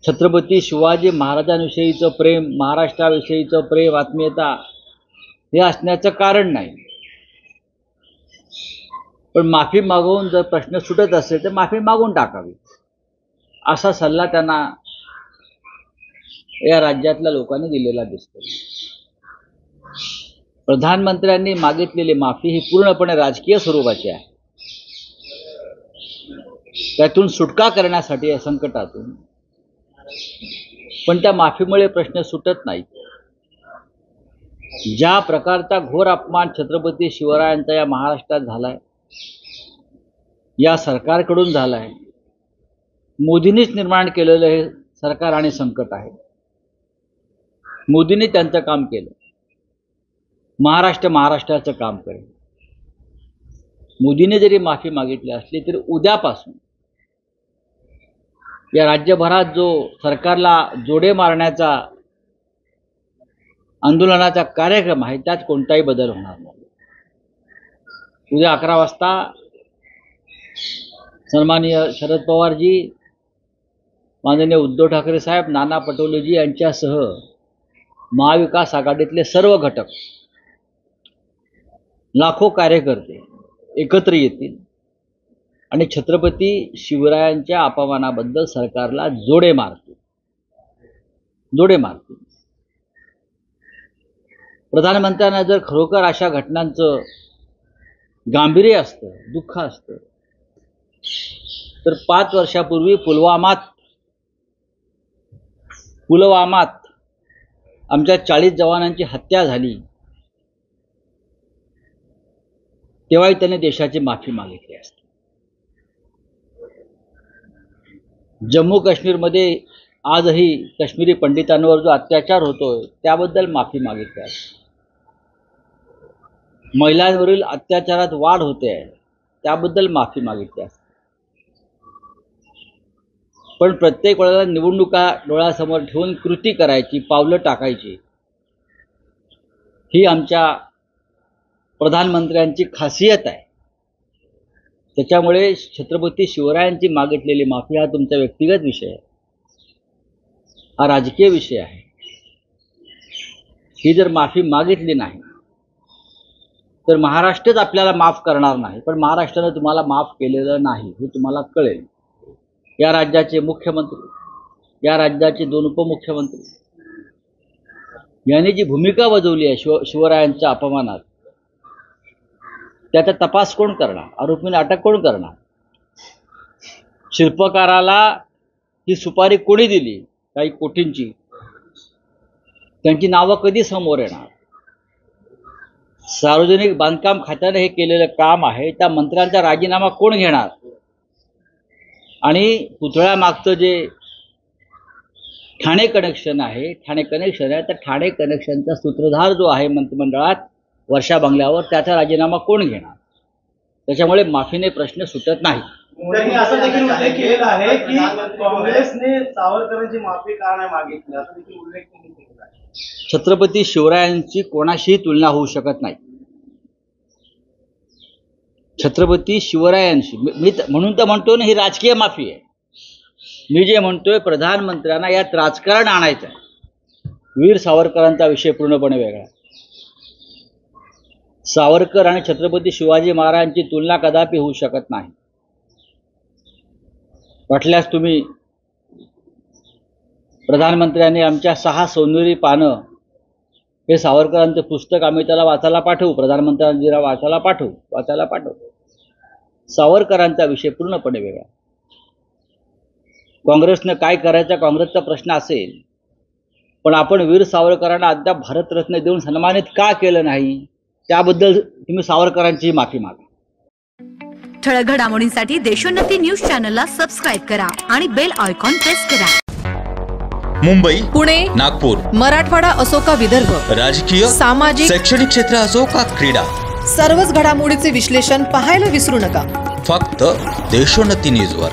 छत्रपती शिवाजी महाराजांविषयीचं प्रेम, महाराष्ट्राविषयीचं प्रेम, आत्मीयता हे असण्याचं कारण नाही। पण माफी मागवून जर प्रश्न सुटत असेल तर माफी मागून टाकावी, असा सल्ला त्यांना या राज्यातल्या लोकांनी दिलेला दिसतो। प्रधानमंत्र्यांनी मागितलेली माफी ही पूर्णपणे राजकीय स्वरूपाची आहे। त्यातून सुटका करण्यासाठी या संकटातून, पण त्या माफीमुळे प्रश्न सुटत नाहीत। ज्या प्रकारचा घोर अपमान छत्रपती शिवरायांचा या महाराष्ट्रात झालाय, या सरकारकडून झालाय, मोदींनीच निर्माण केलेलं हे सरकार आणि संकट आहे। मोदींनी त्यांचं काम केलं, महाराष्ट्राचं काम करेल। मोदींनी जरी माफी मागितली असली तरी उद्यापासून या राज्यभरात जो सरकारला जोडे मारण्याचा आंदोलनाचा कार्यक्रम आहे त्यात कोणताही बदल होणार नाही। उद्या 11 वाजता सन्माननीय शरद पवारजी, माननीय उद्धव ठाकरे साहेब, नाना पटोलेजी यांच्यासह महाविकास आघाडीतले सर्व घटक, लाखो कार्यकर्ते एकत्र येतील आणि छत्रपती शिवरायांच्या अपमानाबद्दल सरकारला जोडे मारतील। प्रधानमंत्र्यांना जर खरोखर अशा घटनांचं गांभीर्य असतं, दुःख असतं, तर 5 वर्षापूर्वी पुलवामात आमच्या 40 जवानांची हत्या झाली, तेव्हाही त्यांनी देशाची माफी मागितली असती। जम्मू काश्मीरमध्ये आजही काश्मीरी पंडितांवर जो अत्याचार होतोय त्याबद्दल माफी मागितली असती। महिलांवरील अत्याचारात वाढ होते आहे त्याबद्दल माफी मागितली असती। पण प्रत्येक वेळेला निवडणुका डोळ्यासमोर ठेवून कृती करायची, पावलं टाकायची, ही आमच्या प्रधानमंत्र्यांची खासियत आहे। त्याच्यामुळे छत्रपती शिवरायांची मागितलेली माफी हा तुमचा व्यक्तिगत विषय आहे, हा राजकीय विषय आहे। ही जर माफी मागितली नाही तर महाराष्ट्रच आपल्याला माफ करणार नाही, पण महाराष्ट्राने तुम्हाला माफ केलेलं नाही हे तुम्हाला कळेल। या राज्याचे मुख्यमंत्री, या राज्याचे 2 उपमुख्यमंत्री यांनी जी भूमिका बजावली आहे शिवरायांच्या अपमानात, त्याचा तपास कोण करणार? आरोपींना अटक कोण करणार? शिल्पकाराला ही सुपारी कोणी दिली, काही कोटींची? त्यांची नावं कधी समोर येणार? सार्वजनिक बांधकाम खात्याने हे केलेलं काम आहे, त्या मंत्र्यांचा राजीनामा कोण घेणार? आणि पुतळ्यामागचं जे ठाणे कनेक्शन आहे, तर ठाणे कनेक्शनचा सूत्रधार जो आहे मंत्रिमंडळात वर्षा बंगल्यावर, त्याचा राजीनामा कोण घेणार? त्याच्यामुळे माफीने प्रश्न सुटत नाही। त्यांनी असं देखील उल्लेख केलेला आहे की काँग्रेसने सावरकरांची माफी का नाही मागितली, असं देखील उल्लेख त्यांनी केलेला आहे। छत्रपती शिवरायांची कोणाशीही तुलना होऊ शकत नाही। छत्रपती शिवरायांशी मी म्हणून तर म्हणतो ना, ही राजकीय माफी आहे। मी जे म्हणतोय, प्रधानमंत्र्यांना यात राजकारण आणायचं आहे। वीर सावरकरांचा विषय पूर्णपणे वेगळा। सावरकर आणि छत्रपती शिवाजी महाराजांची तुलना कदापि होऊ शकत नाही। वाटल्यास तुम्ही प्रधानमंत्र्यांनी आमच्या 6 सोनेरी पानं हे सावरकरांचं पुस्तक आम्ही त्याला वाचायला पाठवू, प्रधानमंत्र्यांना वाचायला पाठवू। सावरकरांचा विषय पूर्णपणे वेगळा। काँग्रेसने काय करायचा, काँग्रेसचा प्रश्न असेल, पण आपण वीर सावरकरांना अद्याप भारतरत्न देऊन सन्मानित का केलं नाही, त्याबद्दल तुम्ही सावरकरांची माफी मागा। ठळक घडामोडींसाठी देशोन्नती न्यूज चॅनलला सबस्क्राइब करा आणि बेल आयकॉन प्रेस करा। मुंबई, पुणे, नागपूर, मराठवाडा असो का विदर्भ, राजकीय, सामाजिक, शैक्षणिक क्षेत्र असो का क्रीडा, सर्वच घडामोडीचे विश्लेषण पाहायला विसरू नका। फक्त देशोन्नती न्यूजवर।